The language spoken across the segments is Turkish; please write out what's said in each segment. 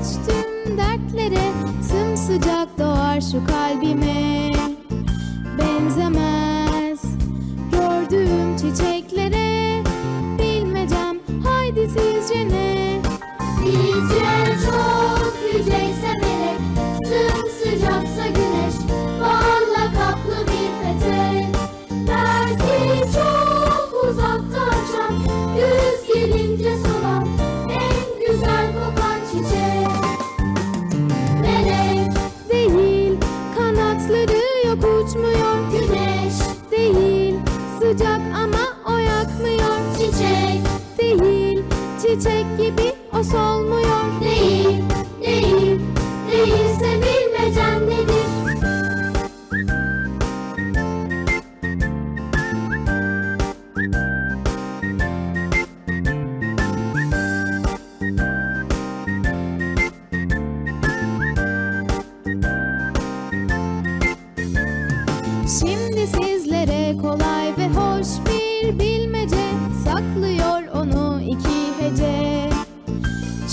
ilaç tüm dertlere, sımsıcak doğar şu kalbime. Benzemez gördüğüm çiçeklere, bilmecem haydi sizce ne? Bizce çok yüceyse melek, sımsıcaksa güneş, balla kaplı bir petek. Belki çok uzakta açan, güz gelince solan, en güzel kokan çiçek. Melek Değil, kanatları yok uçmuyor. güneş, Değil, sıcak ama o yakmıyor. çiçek Değil, çiçek gibi o solmuyor. değil, değil, değilse bilmecen nedir? Şimdi sizlere kolay ve hoş bir bilmece, saklıyor onu iki hece.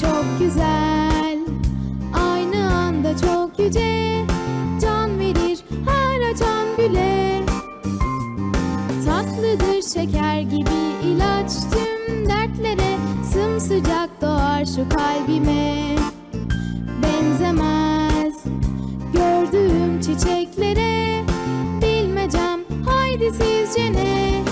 Çok güzel, aynı anda çok yüce, can verir her açan güle. Tatlıdır şeker gibi ilaç tüm dertlere, sımsıcak doğar şu kalbime. Benzemez gördüğüm çiçeklere, bilmecem haydi sizce ne?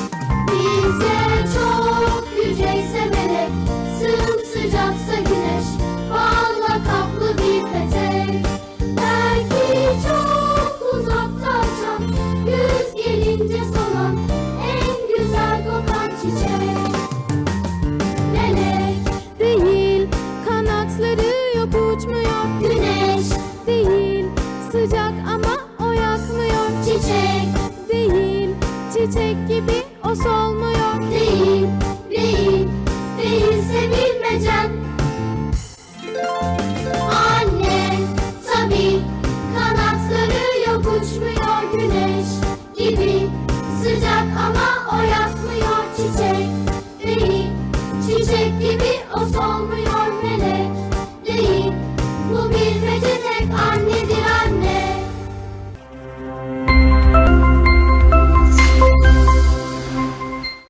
Bizce çok yüceyse melek, sımsıcaksa güneş, balla kaplı bir petek. Belki çok uzakta açan, güz gelince solan, en güzel kokan çiçek. Melek Değil, kanatları yok uçmuyor. güneş, Değil, sıcak ama o yakmıyor. çiçek Değil, çiçek gibi o solmuyor. değil, değil, değilse bilmecen. Anne tabii, kanatları yok uçmuyor güneş gibi, sıcak ama o yakmıyor. Çiçek değil, çiçek gibi